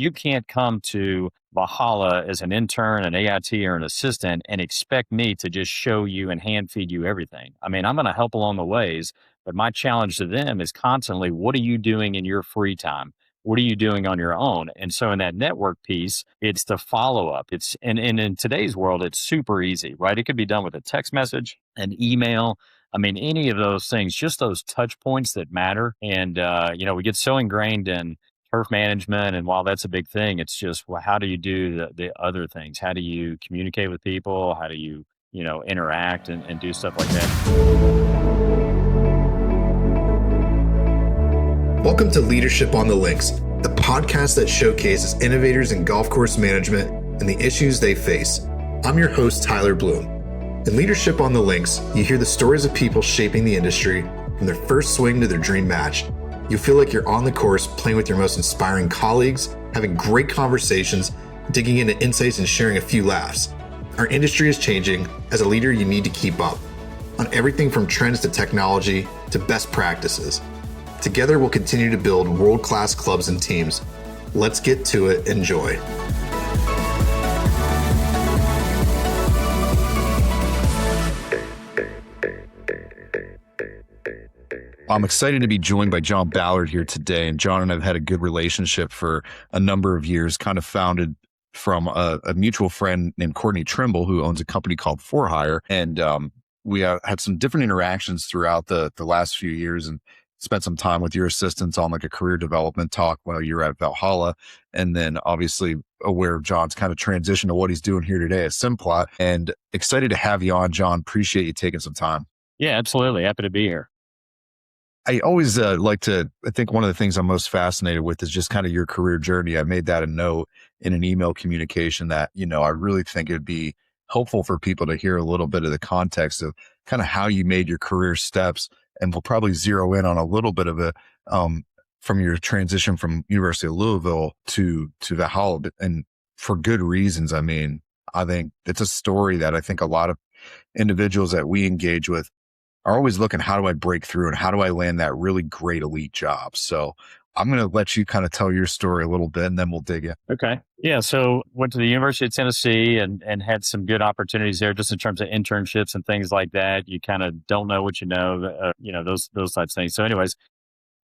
You can't come to Valhalla as an intern, an AIT, or an assistant and expect me to just show you and hand feed you everything. I mean, I'm going to help along the ways, but my challenge to them is constantly, what are you doing in your free time? What are you doing on your own? And so in that network piece, it's the follow up. And in today's world, it's super easy, right? It could be done with a text message, an email. I mean, any of those things, just those touch points that matter. And, we get so ingrained in turf management. And while that's a big thing, it's just, well, how do you do the other things? How do you communicate with people? How do you, interact and do stuff like that? Welcome to Leadership on the Links, the podcast that showcases innovators in golf course management and the issues they face. I'm your host, Tyler Bloom. In Leadership on the Links, you hear the stories of people shaping the industry from their first swing to their dream match. You feel like you're on the course playing with your most inspiring colleagues, having great conversations, digging into insights and sharing a few laughs. Our industry is changing. As a leader, you need to keep up on everything from trends to technology to best practices. Together, we'll continue to build world-class clubs and teams. Let's get to it. Enjoy. I'm excited to be joined by John Ballard here today. And John and I have had a good relationship for a number of years, kind of founded from a mutual friend named Courtney Trimble, who owns a company called For Hire. And we had some different interactions throughout the last few years, and spent some time with your assistants on like a career development talk while you're at Valhalla. And then obviously aware of John's kind of transition to what he's doing here today at Simplot, and excited to have you on, John. Appreciate you taking some time. Yeah, absolutely. Happy to be here. I always I think one of the things I'm most fascinated with is just kind of your career journey. I made that a note in an email communication that, I really think it'd be helpful for people to hear a little bit of the context of kind of how you made your career steps. And we'll probably zero in on a little bit of it from your transition from University of Louisville to Valhalla, and for good reasons. I mean, I think it's a story that I think a lot of individuals that we engage with are always looking, how do I break through and how do I land that really great elite job? So I'm going to let you kind of tell your story a little bit, and then we'll dig in. Okay. Yeah. So went to the University of Tennessee and had some good opportunities there, just in terms of internships and things like that. You kind of don't know what you know, those types of things. So anyways,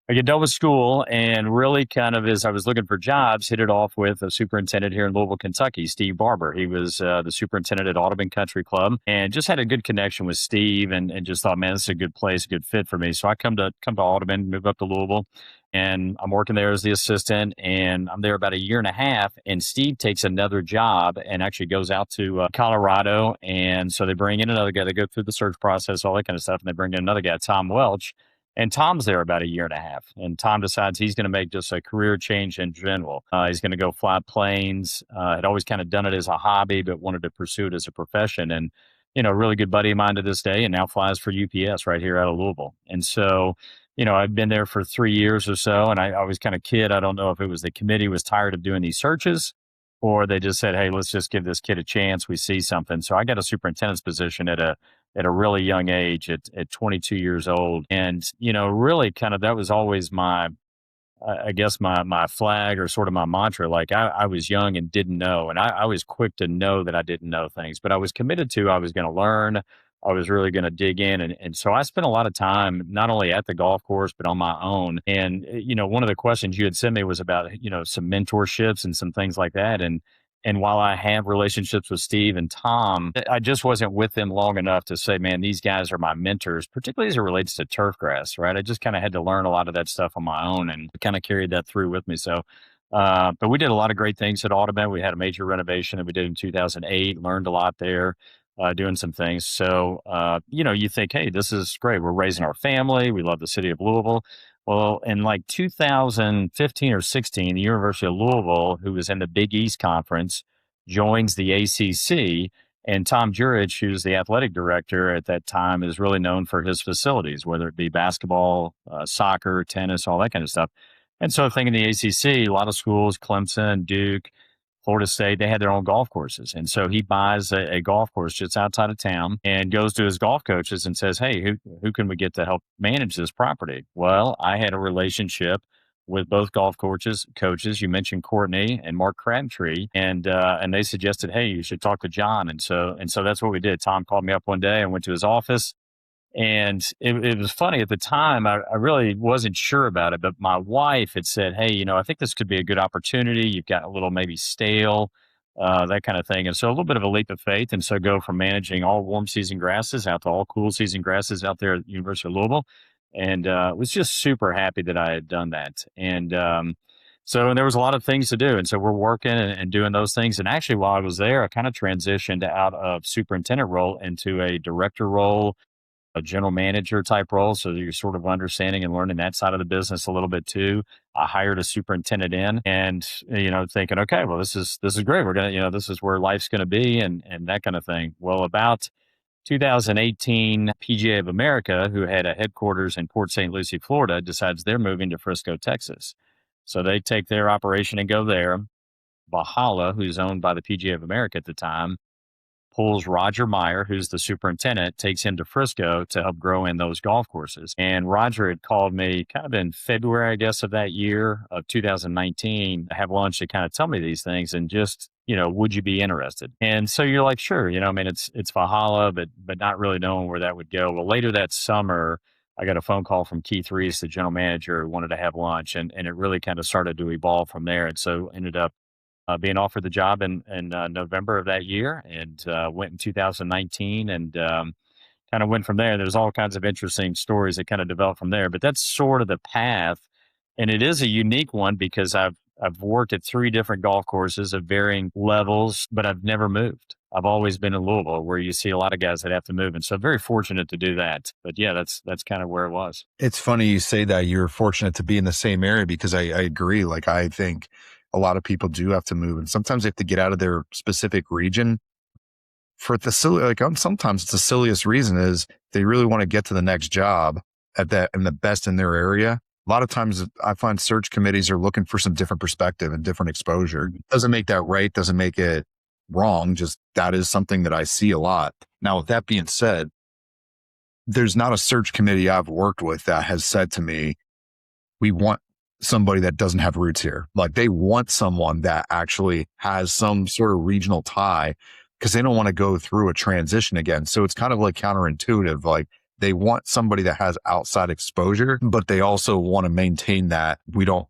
I get done with school and really kind of, as I was looking for jobs, hit it off with a superintendent here in Louisville, Kentucky, Steve Barber. He was the superintendent at Audubon Country Club, and just had a good connection with Steve, and just thought, man, this is a good place, a good fit for me. So I come to Audubon, move up to Louisville, and I'm working there as the assistant, and I'm there about a year and a half. And Steve takes another job and actually goes out to Colorado. And so they bring in another guy. They go through the search process, all that kind of stuff. And they bring in another guy, Tom Welch. And Tom's there about a year and a half. And Tom decides he's going to make just a career change in general. He's going to go fly planes. Had always kind of done it as a hobby, but wanted to pursue it as a profession. And, a really good buddy of mine to this day, and now flies for UPS right here out of Louisville. And so, I've been there for 3 years or so, and I was kind of kid. I don't know if it was the committee was tired of doing these searches, or they just said, hey, let's just give this kid a chance. We see something. So I got a superintendent's position at a really young age, at 22 years old. And, really kind of, that was always my flag, or sort of my mantra. Like I was young and didn't know, and I was quick to know that I didn't know things, but I was committed to, I was going to learn. I was really going to dig in. And so I spent a lot of time, not only at the golf course, but on my own. And, one of the questions you had sent me was about, some mentorships and some things like that. And while I have relationships with Steve and Tom, I just wasn't with them long enough to say, man, these guys are my mentors, particularly as it relates to turf grass, right? I just kind of had to learn a lot of that stuff on my own, and kind of carried that through with me. So, but we did a lot of great things at Audubon. We had a major renovation that we did in 2008, learned a lot there, doing some things. So, you think, hey, this is great. We're raising our family. We love the city of Louisville. Well, in like 2015 or 16, the University of Louisville, who was in the Big East Conference, joins the ACC. And Tom Jurich, who's the athletic director at that time, is really known for his facilities, whether it be basketball, soccer, tennis, all that kind of stuff. And so thinking the ACC, a lot of schools, Clemson, Duke, Florida State, they had their own golf courses. And so he buys a golf course just outside of town and goes to his golf coaches and says, hey, who can we get to help manage this property? Well, I had a relationship with both golf coaches. You mentioned Courtney and Mark Crabtree, and they suggested, hey, you should talk to John. And so that's what we did. Tom called me up one day. I went to his office. And it was funny at the time. I really wasn't sure about it, but my wife had said, "Hey, I think this could be a good opportunity. You've got a little maybe stale, that kind of thing." And so a little bit of a leap of faith. And so go from managing all warm season grasses out to all cool season grasses out there at the University of Louisville, and was just super happy that I had done that. And so there was a lot of things to do, and so we're working and doing those things. And actually, while I was there, I kind of transitioned out of superintendent role into a director role, a general manager type role. So you're sort of understanding and learning that side of the business a little bit too. I hired a superintendent in and, thinking, okay, well, this is great. We're going to, this is where life's going to be and that kind of thing. Well, about 2018, PGA of America, who had a headquarters in Port St. Lucie, Florida, decides they're moving to Frisco, Texas. So they take their operation and go there. Valhalla, who's owned by the PGA of America at the time, pulls Roger Meyer, who's the superintendent, takes him to Frisco to help grow in those golf courses. And Roger had called me kind of in February, I guess, of that year of 2019, to have lunch to kind of tell me these things and just, would you be interested? And so you're like, sure, it's Valhalla, but not really knowing where that would go. Well, later that summer, I got a phone call from Keith Reese, the general manager, who wanted to have lunch, and it really kind of started to evolve from there. And so ended up being offered the job in November of that year, and went in 2019 and kind of went from there. There's all kinds of interesting stories that kind of developed from there, but that's sort of the path. And it is a unique one because I've worked at 3 different golf courses of varying levels, but I've never moved. I've always been in Louisville, where you see a lot of guys that have to move. And so very fortunate to do that. But yeah, that's kind of where it was. It's funny you say that you're fortunate to be in the same area, because I agree. Like, I think a lot of people do have to move, and sometimes they have to get out of their specific region for the silly, sometimes it's the silliest reason is they really want to get to the next job at that and the best in their area. A lot of times I find search committees are looking for some different perspective and different exposure. Doesn't make that right. Doesn't make it wrong. Just that is something that I see a lot. Now, with that being said, there's not a search committee I've worked with that has said to me, we want somebody that doesn't have roots here. Like, they want someone that actually has some sort of regional tie, because they don't want to go through a transition again. So it's kind of like counterintuitive. Like, they want somebody that has outside exposure, but they also want to maintain that we don't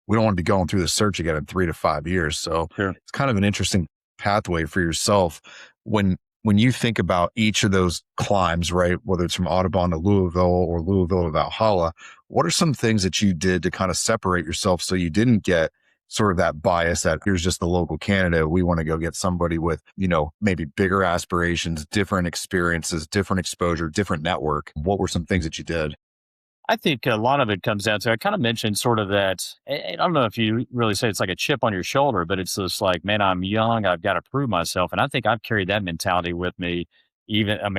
want to be going through the search again in 3 to 5 years. So Sure. It's kind of an interesting pathway for yourself. When you think about each of those climbs, right, whether it's from Audubon to Louisville or Louisville to Valhalla, what are some things that you did to kind of separate yourself so you didn't get sort of that bias that here's just the local candidate? We want to go get somebody with, maybe bigger aspirations, different experiences, different exposure, different network. What were some things that you did? I think a lot of it comes down to, I kind of mentioned sort of that, I don't know if you really say it's like a chip on your shoulder, but it's just like, man, I'm young, I've got to prove myself. And I think I've carried that mentality with me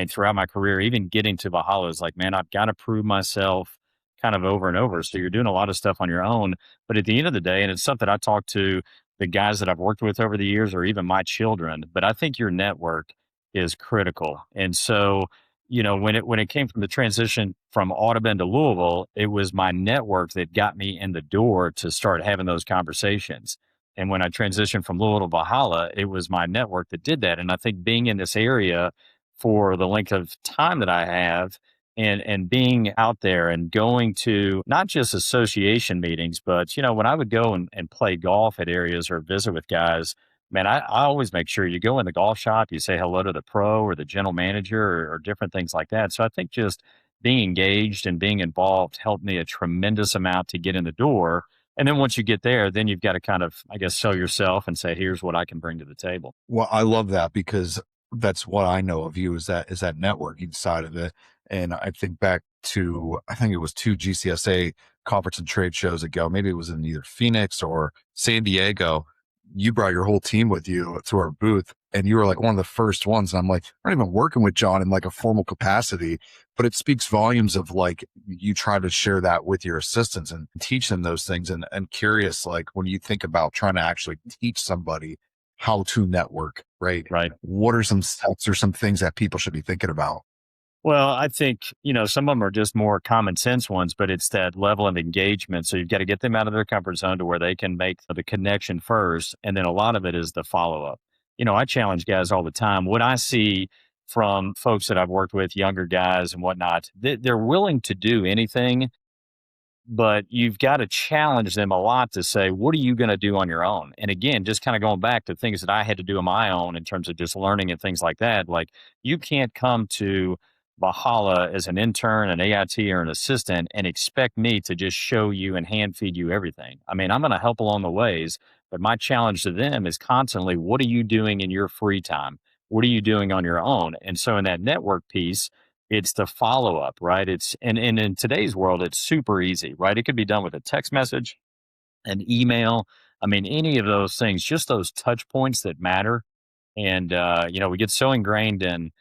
throughout my career. Even getting to Valhalla is like, man, I've got to prove myself kind of over and over. So you're doing a lot of stuff on your own. But at the end of the day, and it's something I talk to the guys that I've worked with over the years, or even my children, but I think your network is critical. And so, when it came from the transition from Audubon to Louisville, it was my network that got me in the door to start having those conversations. And when I transitioned from Louisville to Valhalla, it was my network that did that. And I think being in this area for the length of time that I have, and being out there and going to not just association meetings, but, when I would go and play golf at areas or visit with guys, man, I always make sure you go in the golf shop, you say hello to the pro or the general manager, or different things like that. So I think just being engaged and being involved helped me a tremendous amount to get in the door. And then once you get there, then you've got to kind of, I guess, sell yourself and say, here's what I can bring to the table. Well, I love that, because that's what I know of you, is that networking side of it. And I think back to, I think it was 2 GCSA conference and trade shows ago. Maybe it was in either Phoenix or San Diego. You brought your whole team with you to our booth, and you were like one of the first ones. And I'm like, I'm not even working with John in like a formal capacity, but it speaks volumes of like, you try to share that with your assistants and teach them those things. And curious, like, when you think about trying to actually teach somebody how to network, right? Right. What are some steps or some things that people should be thinking about? Well, I think, some of them are just more common sense ones, but it's that level of engagement. So you've got to get them out of their comfort zone to where they can make the connection first. And then a lot of it is the follow up. I challenge guys all the time. What I see from folks that I've worked with, younger guys and whatnot, they're willing to do anything, but you've got to challenge them a lot to say, what are you going to do on your own? And again, just kind of going back to things that I had to do on my own in terms of just learning and things like that. Like, you can't come to Valhalla as an intern, an AIT, or an assistant and expect me to just show you and hand feed you everything. I mean, I'm going to help along the ways, but my challenge to them is constantly, what are you doing in your free time? What are you doing on your own? And so in that network piece, it's the follow up, right? And in today's world, it's super easy, right? It could be done with a text message, an email. I mean, any of those things, just those touch points that matter. And we get so ingrained in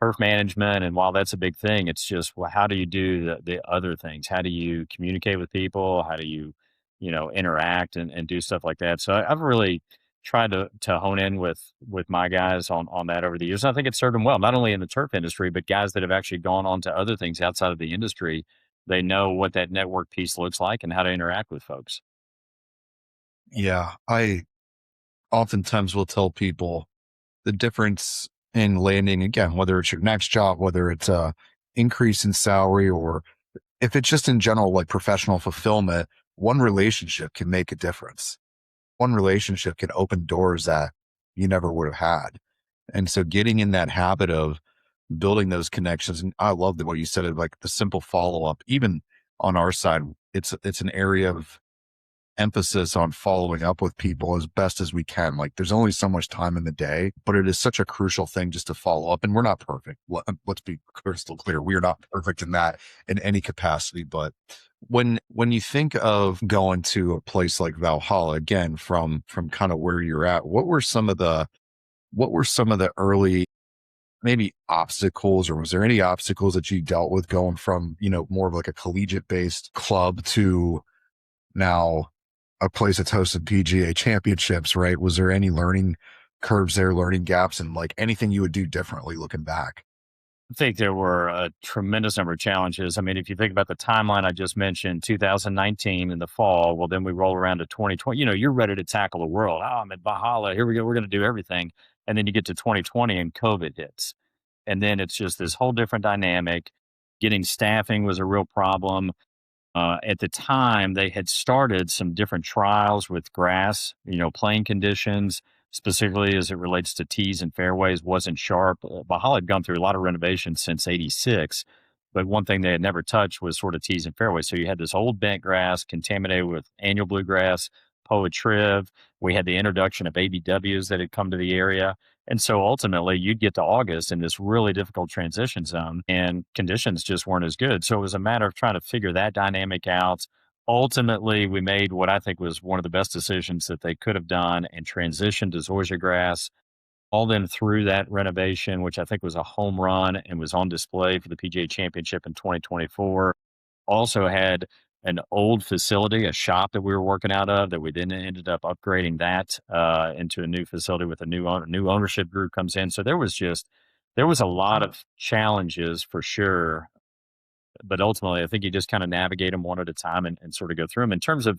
turf management, and while that's a big thing, it's just, well, how do you do the other things? How do you communicate with people? How do you, interact and do stuff like that? So I've really tried to hone in with my guys on that over the years. And I think it's served them well, not only in the turf industry, but guys that have actually gone on to other things outside of the industry. They know what that network piece looks like and how to interact with folks. Yeah. I oftentimes will tell people the difference in landing, again, whether it's your next job, whether it's a increase in salary, or if it's just in general, like professional fulfillment, one relationship can make a difference. One relationship can open doors that you never would have had. And so getting in that habit of building those connections. And I love the way you said it, like the simple follow up, even on our side, it's an area of emphasis on following up with people as best as we can. Like, there's only so much time in the day, but it is such a crucial thing just to follow up. And we're not perfect. Let's be crystal clear. We are not perfect in that in any capacity. But when you think of going to a place like Valhalla, again, from kind of where you're at, what were some of the early maybe obstacles, or was there any obstacles that you dealt with going from, more of like a collegiate based club to now a place that's hosted PGA championships, right? Was there any learning curves there, learning gaps, and like anything you would do differently looking back? I think there were a tremendous number of challenges. I mean, if you think about the timeline I just mentioned, 2019 in the fall, well, then we roll around to 2020. You're ready to tackle the world. Oh, I'm at Valhalla. Here we go. We're going to do everything. And then you get to 2020 and COVID hits. And then it's just this whole different dynamic. Getting staffing was a real problem. At the time, they had started some different trials with grass, playing conditions, specifically as it relates to tees and fairways, wasn't sharp. Valhalla had gone through a lot of renovations since '86, but one thing they had never touched was sort of tees and fairways. So you had this old bent grass contaminated with annual bluegrass, poa triv. We had the introduction of ABWs that had come to the area. And so ultimately, you'd get to August in this really difficult transition zone, and conditions just weren't as good. So it was a matter of trying to figure that dynamic out. Ultimately, we made what I think was one of the best decisions that they could have done and transitioned to Zoysia grass. All them through that renovation, which I think was a home run and was on display for the PGA Championship in 2024. Also had an old facility, a shop that we were working out of, that we then ended up upgrading that into a new facility with a new owner. New ownership group comes in. So there was a lot of challenges for sure. But ultimately, I think you just kind of navigate them one at a time and sort of go through them. In terms of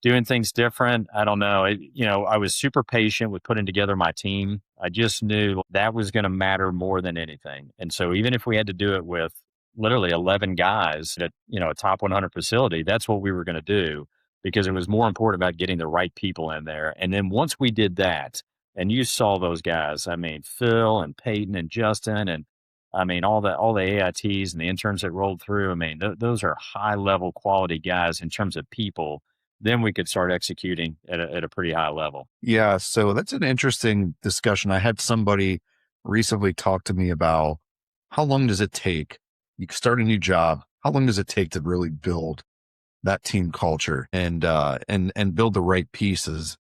doing things different, I don't know. I was super patient with putting together my team. I just knew that was going to matter more than anything. And so even if we had to do it with literally 11 guys at, a top 100 facility, that's what we were going to do, because it was more important about getting the right people in there. And then once we did that, and you saw those guys, I mean, Phil and Peyton and Justin, and I mean, all the AITs and the interns that rolled through. I mean, those are high level quality guys in terms of people. Then we could start executing at a pretty high level. Yeah. So that's an interesting discussion. I had somebody recently talk to me about how long does it take? You start a new job. How long does it take to really build that team culture and build the right pieces?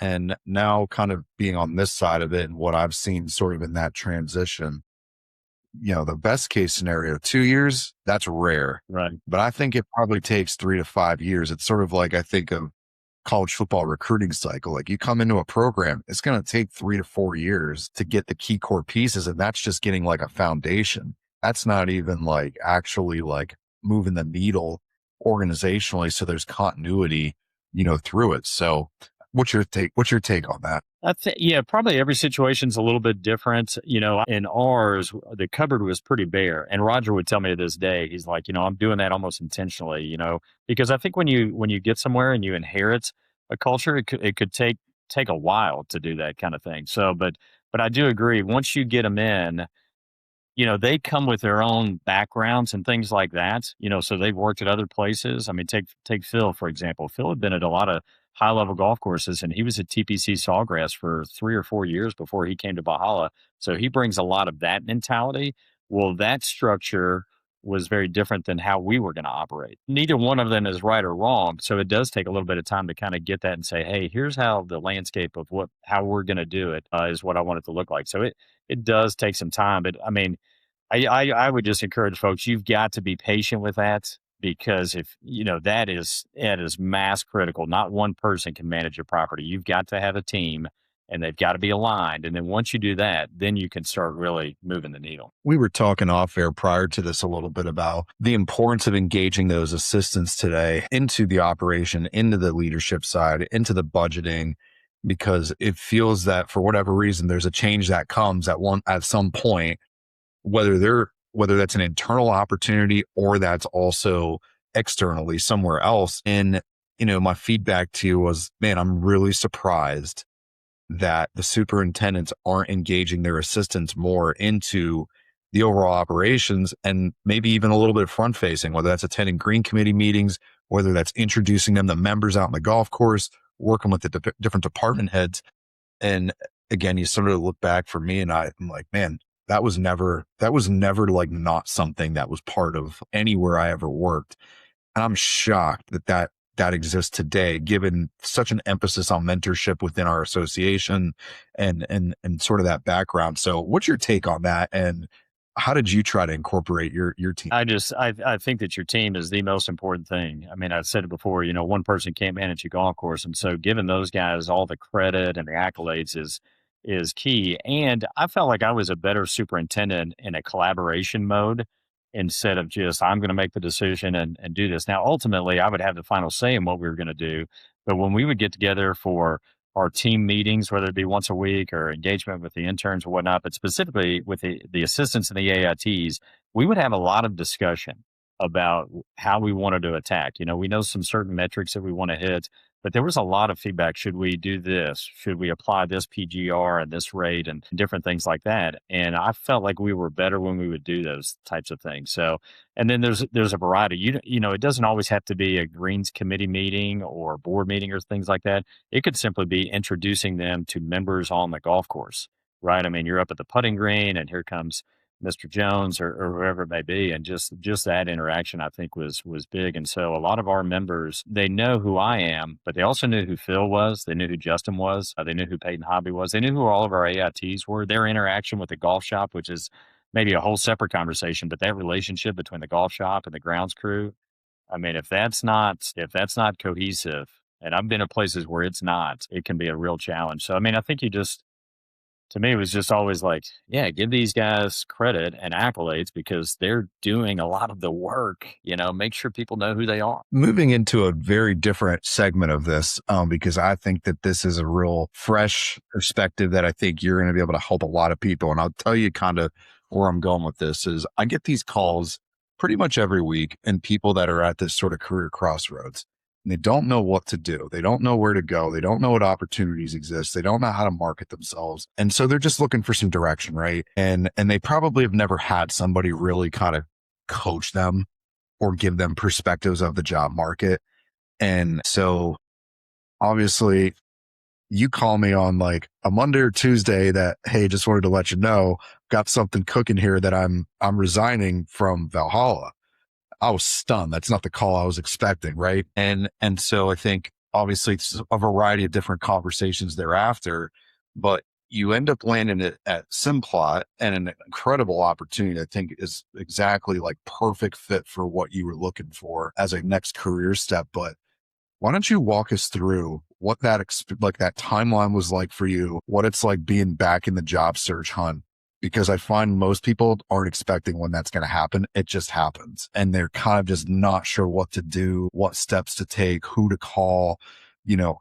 And now kind of being on this side of it and what I've seen sort of in that transition, the best case scenario, 2 years, that's rare. Right. But I think it probably takes 3 to 5 years. It's sort of like, I think of college football recruiting cycle. Like, you come into a program, it's going to take 3 to 4 years to get the key core pieces. And that's just getting like a foundation. that's not even like actually like moving the needle organizationally. So there's continuity, through it. So what's your take on that? I think, yeah, probably every situation's a little bit different. In ours, the cupboard was pretty bare, and Roger would tell me to this day, he's like, I'm doing that almost intentionally, because I think when you get somewhere and you inherit a culture, it could take a while to do that kind of thing. So, but I do agree. Once you get them in, they come with their own backgrounds and things like that, so they've worked at other places. I mean, take Phil, for example. Phil had been at a lot of high level golf courses and he was at TPC Sawgrass for 3 or 4 years before he came to Valhalla. So he brings a lot of that mentality. Well, that structure was very different than how we were going to operate. Neither one of them is right or wrong. So it does take a little bit of time to kind of get that and say, hey, here's how the landscape of how we're going to do it is what I want it to look like. So it does take some time, but I mean, I would just encourage folks, you've got to be patient with that because if that is mass critical. Not one person can manage your property. You've got to have a team and they've got to be aligned. And then once you do that, then you can start really moving the needle. We were talking off air prior to this a little bit about the importance of engaging those assistants today into the operation, into the leadership side, into the budgeting, because it feels that for whatever reason, there's a change that comes at some point, whether that's an internal opportunity or that's also externally somewhere else. And, my feedback to you was, man, I'm really surprised that the superintendents aren't engaging their assistants more into the overall operations and maybe even a little bit front facing, whether that's attending green committee meetings, whether that's introducing them to members out in the golf course, working with the different department heads. And again, you sort of look back for me and I'm like, man, that was never like not something that was part of anywhere I ever worked. And I'm shocked that exists today, given such an emphasis on mentorship within our association and sort of that background. So what's your take on that? And how did you try to incorporate your team? I think that your team is the most important thing. I mean, I've said it before, one person can't manage a golf course. And so giving those guys all the credit and the accolades is key. And I felt like I was a better superintendent in a collaboration mode instead of just, I'm going to make the decision and do this. Now, ultimately, I would have the final say in what we were going to do. But when we would get together for our team meetings, whether it be once a week or engagement with the interns or whatnot, but specifically with the assistants and the AITs, we would have a lot of discussion about how we wanted to attack. We know some certain metrics that we want to hit, but there was a lot of feedback. Should we do this? Should we apply this PGR and this rate and different things like that? And I felt like we were better when we would do those types of things. So, and then there's a variety. It doesn't always have to be a greens committee meeting or board meeting or things like that. It could simply be introducing them to members on the golf course, right? I mean, you're up at the putting green and here comes Mr. Jones or whoever it may be. And just that interaction, I think was big. And so a lot of our members, they know who I am, but they also knew who Phil was. They knew who Justin was. They knew who Peyton Hobby was. They knew who all of our AITs were. Their interaction with the golf shop, which is maybe a whole separate conversation, but that relationship between the golf shop and the grounds crew, I mean, if that's not cohesive, and I've been at places where it's not, it can be a real challenge. So, I mean, I think to me, it was just always like, yeah, give these guys credit and accolades because they're doing a lot of the work, make sure people know who they are. Moving into a very different segment of this, because I think that this is a real fresh perspective that I think you're going to be able to help a lot of people. And I'll tell you kind of where I'm going with this is I get these calls pretty much every week and people that are at this sort of career crossroads. And they don't know what to do. They don't know where to go. They don't know what opportunities exist. They don't know how to market themselves. And so they're just looking for some direction, right? And they probably have never had somebody really kind of coach them or give them perspectives of the job market. And so obviously you call me on like a Monday or Tuesday that, hey, just wanted to let you know, got something cooking here that I'm resigning from Valhalla. I was stunned. That's not the call I was expecting. Right. And so I think obviously it's a variety of different conversations thereafter, but you end up landing it at Simplot and an incredible opportunity. I think is exactly like perfect fit for what you were looking for as a next career step. But why don't you walk us through what that timeline was like for you, what it's like being back in the job search hunt because I find most people aren't expecting when that's going to happen. It just happens. And they're kind of just not sure what to do, what steps to take, who to call,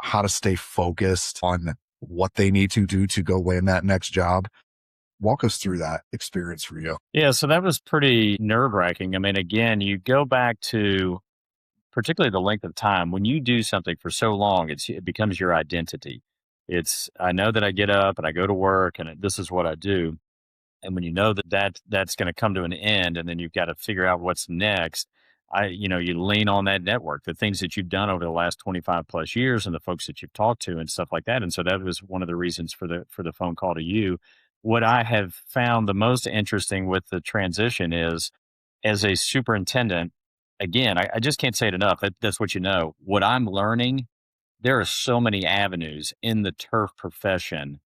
how to stay focused on what they need to do to go land that next job. Walk us through that experience for you. Yeah, so that was pretty nerve-wracking. I mean, again, you go back to particularly the length of time. When you do something for so long, it becomes your identity. I know that I get up and I go to work and this is what I do. And when you know that's going to come to an end, and then you've got to figure out what's next, you lean on that network, the things that you've done over the last 25 plus years, and the folks that you've talked to, and stuff like that. And so that was one of the reasons for the phone call to you. What I have found the most interesting with the transition is, as a superintendent, again, I just can't say it enough. That's what you know. What I'm learning, there are so many avenues in the turf profession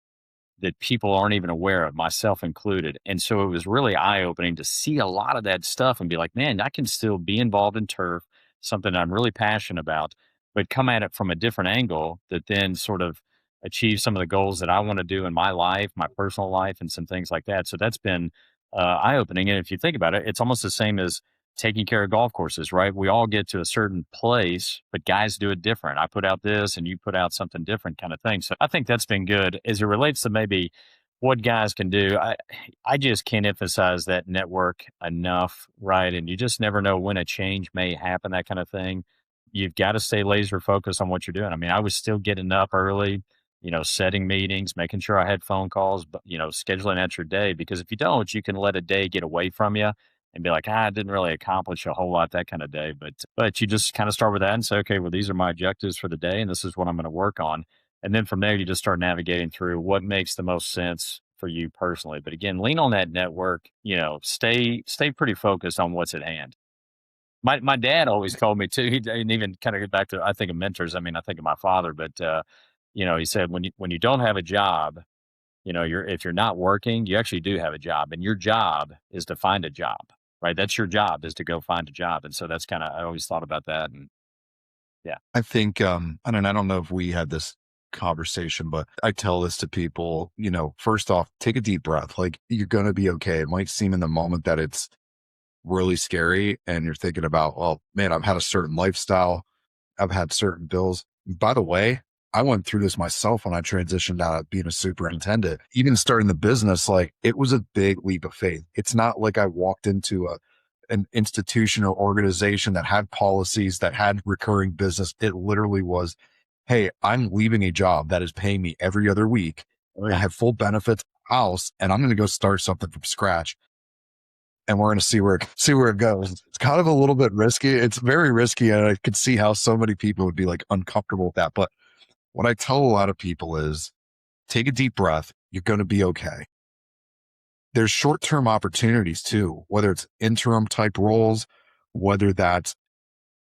that people aren't even aware of, myself included. And so it was really eye-opening to see a lot of that stuff and be like, man, I can still be involved in turf, something I'm really passionate about, but come at it from a different angle that then sort of achieve some of the goals that I want to do in my life, my personal life, and some things like that. So that's been eye-opening. And if you think about it, it's almost the same as taking care of golf courses, right? We all get to a certain place, but guys do it different. I put out this and you put out something different, kind of thing. So I think that's been good as it relates to maybe what guys can do. I just can't emphasize that network enough, right? And you just never know when a change may happen, that kind of thing. You've got to stay laser focused on what you're doing. I mean, I was still getting up early, setting meetings, making sure I had phone calls, but, scheduling out your day, because if you don't, you can let a day get away from you and be like, I didn't really accomplish a whole lot that kind of day. But you just kind of start with that and say, okay, well, these are my objectives for the day, and this is what I'm going to work on. And then from there, you just start navigating through what makes the most sense for you personally. But again, lean on that network. Stay pretty focused on what's at hand. My dad always told me too. He didn't even kind of get back to, I think of mentors. I mean, I think of my father, but he said when you don't have a job, if you're not working, you actually do have a job, and your job is to find a job. Right. That's your job, is to go find a job. And so that's I always thought about that. And yeah. I think, I don't know if we had this conversation, but I tell this to people, first off, take a deep breath. Like, you're going to be okay. It might seem in the moment that it's really scary and you're thinking about, well, man, I've had a certain lifestyle. I've had certain bills. By the way, I went through this myself when I transitioned out of being a superintendent. Even starting the business, like, it was a big leap of faith. It's not like I walked into an institutional organization that had policies, that had recurring business. It literally was, hey, I'm leaving a job that is paying me every other week. I have full benefits, house, and I'm going to go start something from scratch. And we're going to see where it goes. It's kind of a little bit risky. It's very risky. And I could see how so many people would be like uncomfortable with that. But what I tell a lot of people is, take a deep breath. You're going to be okay. There's short-term opportunities too, whether it's interim type roles, whether that's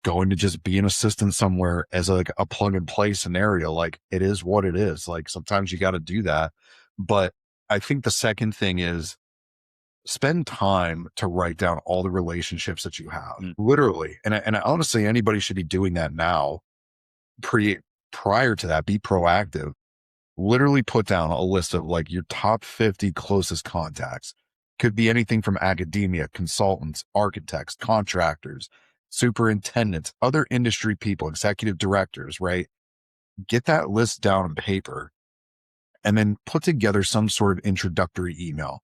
going to just be an assistant somewhere as a plug and play scenario. Like, it is what it is. Like, sometimes you got to do that. But I think the second thing is, spend time to write down all the relationships that you have, literally. And honestly, anybody should be doing that now. Prior to that, be proactive. Literally put down a list of like your top 50 closest contacts. Could be anything from academia, consultants, architects, contractors, superintendents, other industry people, executive directors, right? Get that list down on paper and then put together some sort of introductory email.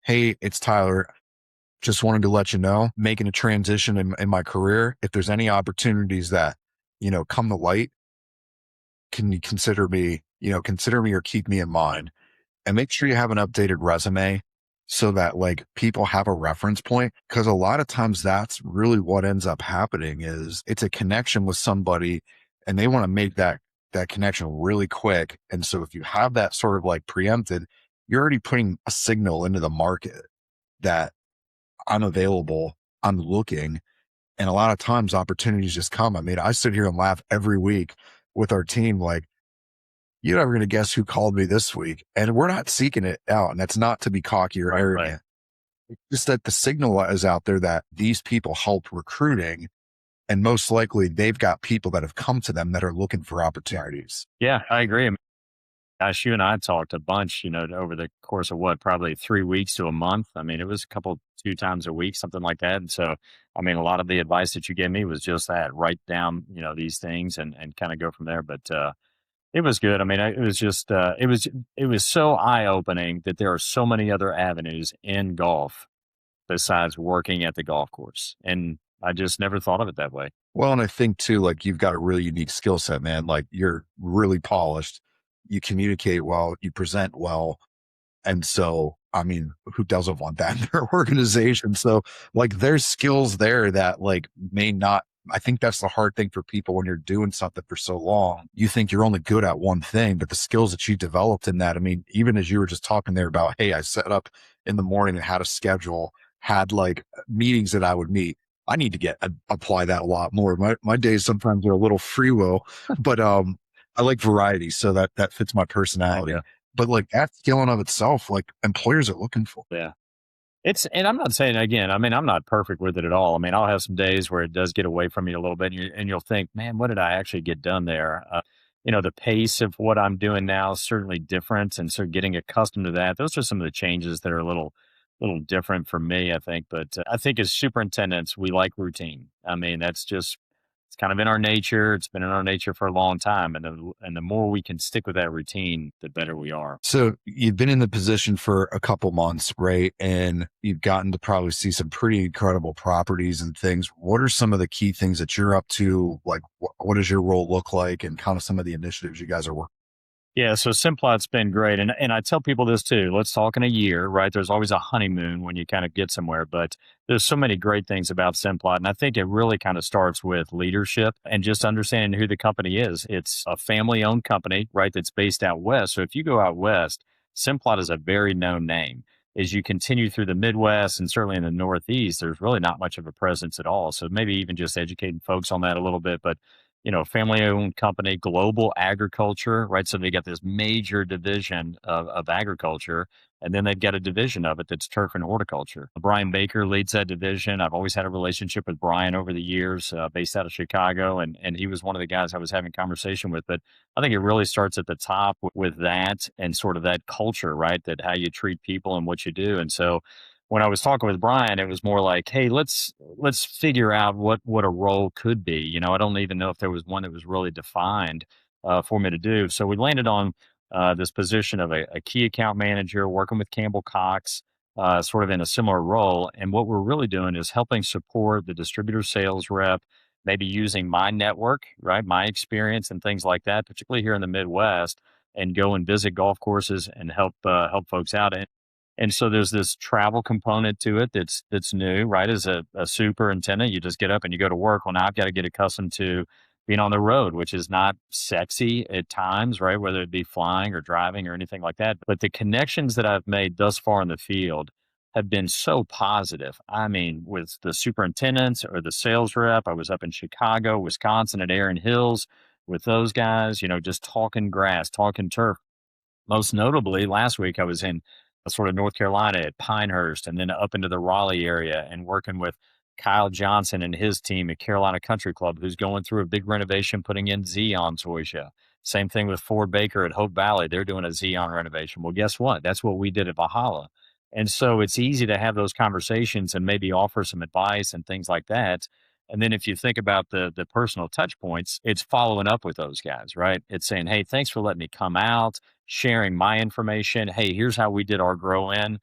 Hey, it's Tyler. Just wanted to let you know, making a transition in my career. If there's any opportunities that, come to light, can you consider me or keep me in mind? And make sure you have an updated resume so that like people have a reference point. Cause a lot of times that's really what ends up happening is it's a connection with somebody and they want to make that connection really quick. And so if you have that sort of like preempted, you're already putting a signal into the market that I'm available, I'm looking. And a lot of times opportunities just come. I mean, I sit here and laugh every week with our team, like, you're never going to guess who called me this week. And we're not seeking it out. And that's not to be cocky or arrogant. Right. It's just that the signal is out there that these people helped recruiting. And most likely they've got people that have come to them that are looking for opportunities. Yeah, I agree. Gosh, you and I talked a bunch, over the course of what, probably 3 weeks to a month. I mean, it was a couple, 2 times a week, something like that. And so, I mean, a lot of the advice that you gave me was just that: write down, these things and kind of go from there. But it was good. I mean, it was just, it was so eye opening that there are so many other avenues in golf besides working at the golf course. And I just never thought of it that way. Well, and I think too, like you've got a really unique skill set, man. Like you're really polished, you communicate well, you present well. And so, I mean, who doesn't want that in their organization? So, like, there's skills there that, like, may not. I think that's the hard thing for people when you're doing something for so long. You think you're only good at one thing, but the skills that you developed in that, I mean, even as you were just talking there about, hey, I set up in the morning and had a schedule, had like meetings that I would meet. I need to apply that a lot more. My days sometimes are a little free will, but I like variety, so that fits my personality. Yeah. But like that skill in of itself, like employers are looking for. Yeah. And I'm not saying again, I mean, I'm not perfect with it at all. I mean, I'll have some days where it does get away from you a little bit and you'll think, man, what did I actually get done there? The pace of what I'm doing now is certainly different. And so getting accustomed to that, those are some of the changes that are a little different for me, I think. But I think as superintendents, we like routine. I mean, it's kind of in our nature. It's been in our nature for a long time. And the more we can stick with that routine, the better we are. So you've been in the position for a couple months, right? And you've gotten to probably see some pretty incredible properties and things. What are some of the key things that you're up to? Like, what does your role look like, and kind of some of the initiatives you guys are working? Yeah, so Simplot's been great, and I tell people this too. Let's talk in a year, right? There's always a honeymoon when you kind of get somewhere, but there's so many great things about Simplot, and I think it really kind of starts with leadership and just understanding who the company is. It's a family-owned company, right? That's based out west. So if you go out west, Simplot is a very known name. As you continue through the Midwest and certainly in the Northeast, there's really not much of a presence at all. So maybe even just educating folks on that a little bit, but family owned company, global agriculture, right? So they got this major division of agriculture, and then they've got a division of it that's turf and horticulture. Brian Baker leads that division. I've always had a relationship with Brian over the years, based out of Chicago, and he was one of the guys I was having conversation with. But I think it really starts at the top with that and sort of that culture, right? That how you treat people and what you do. And so when I was talking with Brian, it was more like, hey, let's figure out what a role could be. I don't even know if there was one that was really defined for me to do. So we landed on this position of a key account manager working with Campbell Cox, sort of in a similar role. And what we're really doing is helping support the distributor sales rep, maybe using my network, right, my experience and things like that, particularly here in the Midwest, and go and visit golf courses and help folks out. And so there's this travel component to it that's new, right? As a superintendent, you just get up and you go to work. Well, now I've got to get accustomed to being on the road, which is not sexy at times, right? Whether it be flying or driving or anything like that. But the connections that I've made thus far in the field have been so positive. I mean, with the superintendents or the sales rep, I was up in Chicago, Wisconsin at Erin Hills with those guys, just talking grass, talking turf. Most notably, last week I was in sort of North Carolina at Pinehurst and then up into the Raleigh area and working with Kyle Johnson and his team at Carolina Country Club, who's going through a big renovation, putting in Xeon Zoysia. Same thing with Ford Baker at Hope Valley. They're doing a Xeon renovation. Well, guess what? That's what we did at Valhalla. And so it's easy to have those conversations and maybe offer some advice and things like that. And then if you think about the personal touch points, it's following up with those guys, right? It's saying, hey, thanks for letting me come out, sharing my information. Hey, here's how we did our grow in.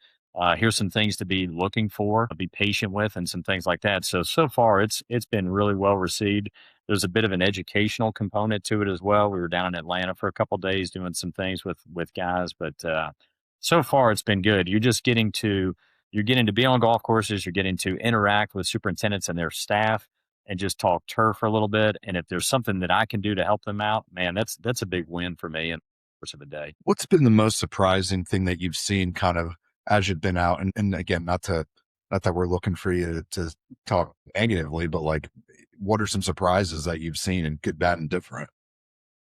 Here's some things to be looking for, be patient with, and some things like that. So far, it's been really well received. There's a bit of an educational component to it as well. We were down in Atlanta for a couple of days doing some things with guys, but so far it's been good. You're getting to be on golf courses. You're getting to interact with superintendents and their staff and just talk turf for a little bit. And if there's something that I can do to help them out, man, that's a big win for me in the course of a day. What's been the most surprising thing that you've seen kind of as you've been out? And again, not that we're looking for you to talk negatively, but like, what are some surprises that you've seen in good, bad, and different?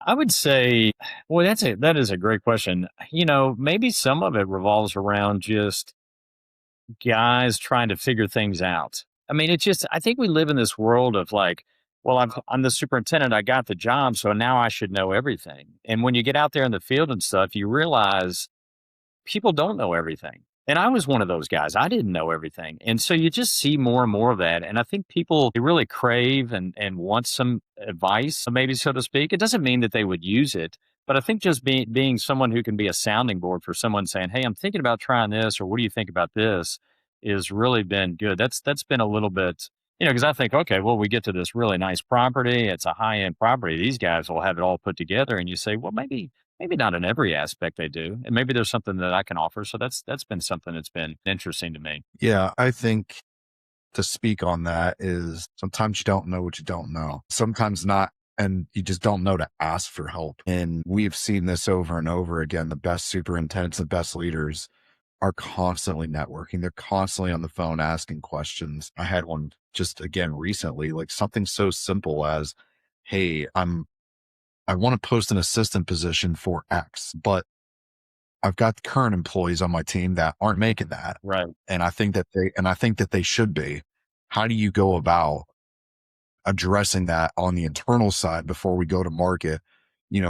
I would say, well, that is a great question. Maybe some of it revolves around just guys trying to figure things out. I mean, I think we live in this world of like well, I'm the superintendent. I got the job. So now I should know everything. And when you get out there in the field and stuff, you realize people don't know everything. And I was one of those guys. I didn't know everything. And so you just see more and more of that. And I think people they really crave and want some advice, maybe so to speak. It doesn't mean that they would use it. But I think just being someone who can be a sounding board for someone saying, "Hey, I'm thinking about trying this," or "What do you think about this?" is really been good. That's been a little bit, because I think, okay, well, we get to this really nice property. It's a high end property. These guys will have it all put together, and you say, well, maybe not in every aspect they do, and maybe there's something that I can offer. So that's been something that's been interesting to me. Yeah, I think to speak on that is sometimes you don't know what you don't know. Sometimes not. And you just don't know to ask for help. And we've seen this over and over again. The best superintendents, the best leaders are constantly networking. They're constantly on the phone asking questions. I had one just again recently, like something so simple as, hey, I want to post an assistant position for X, but I've got current employees on my team that aren't making that. Right. And I think that they should be. How do you go about addressing that on the internal side before we go to market,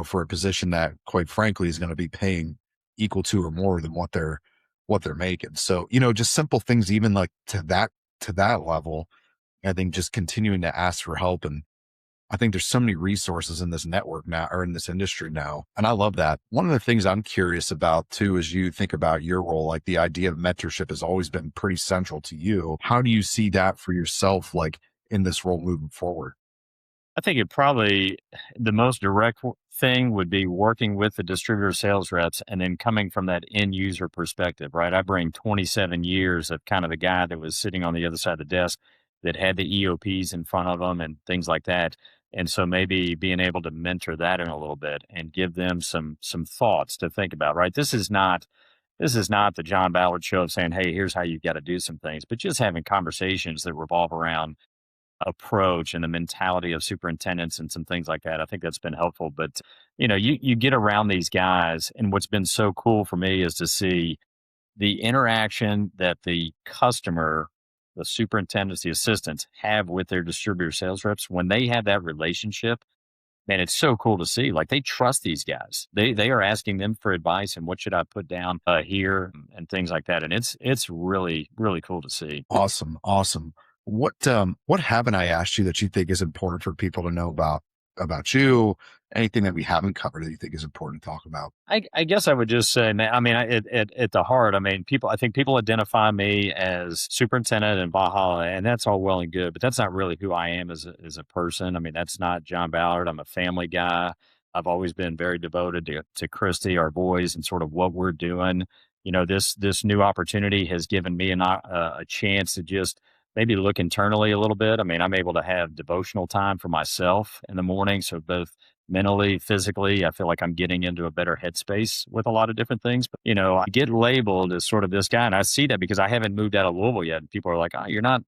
for a position that quite frankly is going to be paying equal to or more than what they're making. So, just simple things, even like to that level, I think just continuing to ask for help. And I think there's so many resources in this network now or in this industry now. And I love that. One of the things I'm curious about too, as you think about your role, like the idea of mentorship has always been pretty central to you. How do you see that for yourself, like in this role moving forward? I think it probably the most direct thing would be working with the distributor sales reps and then coming from that end user perspective, right? I bring 27 years of kind of the guy that was sitting on the other side of the desk that had the EOPs in front of them and things like that. And so maybe being able to mentor that in a little bit and give them some thoughts to think about, right? This is not the John Ballard show of saying, "Hey, here's how you got to do some things," but just having conversations that revolve around approach and the mentality of superintendents and some things like that. I think that's been helpful. But you get around these guys, and what's been so cool for me is to see the interaction that the customer, the superintendents, the assistants have with their distributor sales reps when they have that relationship. Man, it's so cool to see. Like they trust these guys. They are asking them for advice and what should I put down here and things like that. And it's really really cool to see. Awesome. Awesome. What haven't I asked you that you think is important for people to know about you? Anything that we haven't covered that you think is important to talk about? I guess I would just say, man, I mean, at the heart, I mean, I think people identify me as superintendent in Valhalla, and that's all well and good, but that's not really who I am as a person. I mean, that's not John Ballard. I'm a family guy. I've always been very devoted to Christy, our boys, and sort of what we're doing. This new opportunity has given me a chance to just maybe look internally a little bit. I mean, I'm able to have devotional time for myself in the morning, so both mentally, physically, I feel like I'm getting into a better headspace with a lot of different things. But, I get labeled as sort of this guy, and I see that because I haven't moved out of Louisville yet. And people are like, "Oh, you're not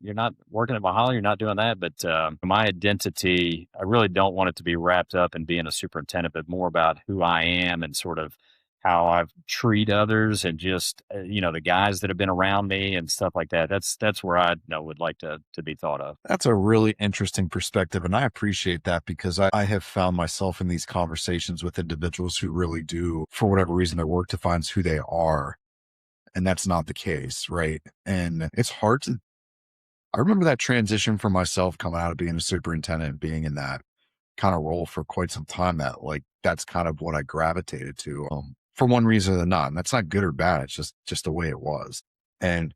working at Valhalla, you're not doing that." But my identity, I really don't want it to be wrapped up in being a superintendent, but more about who I am and sort of how I've treat others and just the guys that have been around me and stuff like that. That's where I would like to be thought of. That's a really interesting perspective. And I appreciate that because I have found myself in these conversations with individuals who really do, for whatever reason, their work defines who they are. And that's not the case. Right. And it's hard to, I remember that transition for myself coming out of being a superintendent, being in that kind of role for quite some time, that like, that's kind of what I gravitated to, for one reason or another. And that's not good or bad. It's just the way it was. And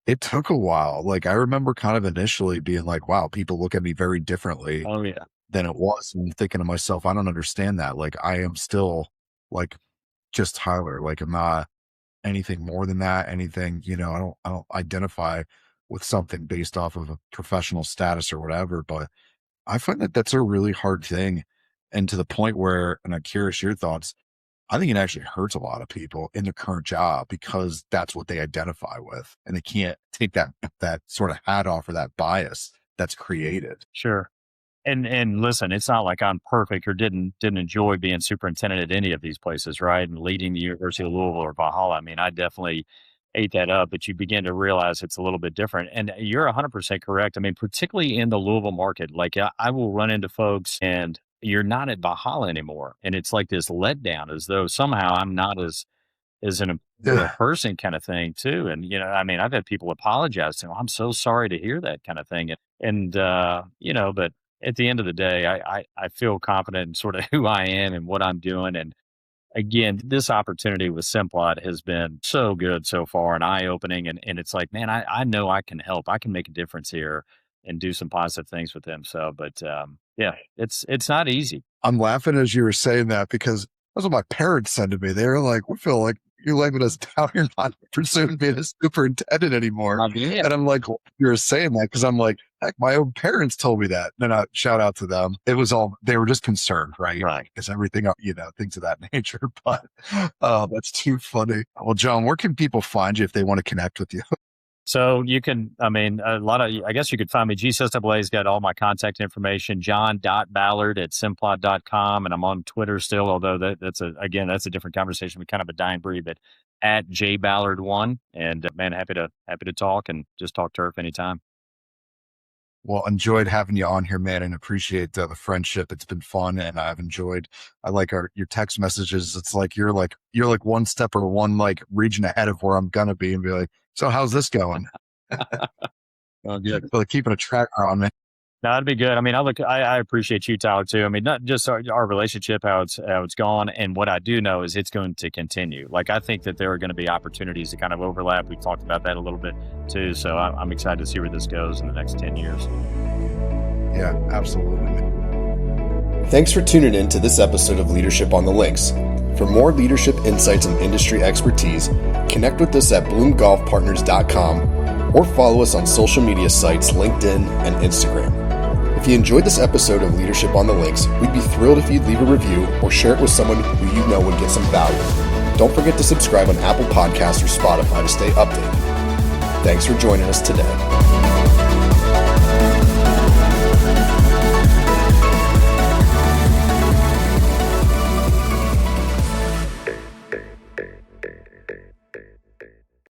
it took a while. Like I remember kind of initially being like, wow, people look at me very differently Oh yeah, than it was. And thinking to myself, I don't understand that. Like I am still like just Tyler. Like I'm not anything more than that. Anything, I don't identify with something based off of a professional status or whatever. But I find that that's a really hard thing. And to the point where, and I'm curious your thoughts, I think it actually hurts a lot of people in their current job because that's what they identify with. And they can't take that sort of hat off or that bias that's created. sure. And listen, it's not like I'm perfect or didn't enjoy being superintendent at any of these places, right? And leading the University of Louisville or Valhalla. I mean, I definitely ate that up, but you begin to realize it's a little bit different. And you're 100% correct. I mean, particularly in the Louisville market, like I will run into folks and you're not at Valhalla anymore. And it's like this letdown as though somehow I'm not as an important Yeah. person kind of thing too. And, I mean, I've had people apologize to me. I'm so sorry to hear that kind of thing. But at the end of the day, I feel confident in sort of who I am and what I'm doing. And again, this opportunity with Simplot has been so good so far and eye opening. And it's like, man, I know I can help. I can make a difference here and do some positive things with them. So, but yeah, it's not easy. I'm laughing as you were saying that because that's what my parents said to me. They were like, we feel like you're letting us down. You're not pursuing being a superintendent anymore. Yeah. And I'm like, well, you're saying that because I'm like, heck, my own parents told me that. And I shout out to them. It was all, they were just concerned, right? Right. Because everything, things of that nature. But that's too funny. Well, John, where can people find you if they want to connect with you? So you can, I guess you could find me. GCSAA's got all my contact information, john.ballard@simplot.com. And I'm on Twitter still, although that's a different conversation. We're kind of a dying breed, but at jballard1. And man, happy to talk and just talk turf anytime. Well, enjoyed having you on here, man, and appreciate the friendship. It's been fun, and I like your text messages. It's like you're like one step or one like region ahead of where I'm gonna be, and be like, so how's this going? Oh, good. So keeping a tracker on me. No, that'd be good. I mean, I appreciate you, Tyler, too. I mean, not just our relationship, how it's gone, and what I do know is it's going to continue. Like, I think that there are going to be opportunities to kind of overlap. We've talked about that a little bit too. So I'm excited to see where this goes in the next 10 years. Yeah, absolutely. Thanks for tuning in to this episode of Leadership on the Links. For more leadership insights and industry expertise, connect with us at bloomgolfpartners.com or follow us on social media sites LinkedIn and Instagram. If you enjoyed this episode of Leadership on the Links, we'd be thrilled if you'd leave a review or share it with someone who you know would get some value. Don't forget to subscribe on Apple Podcasts or Spotify to stay updated. Thanks for joining us today.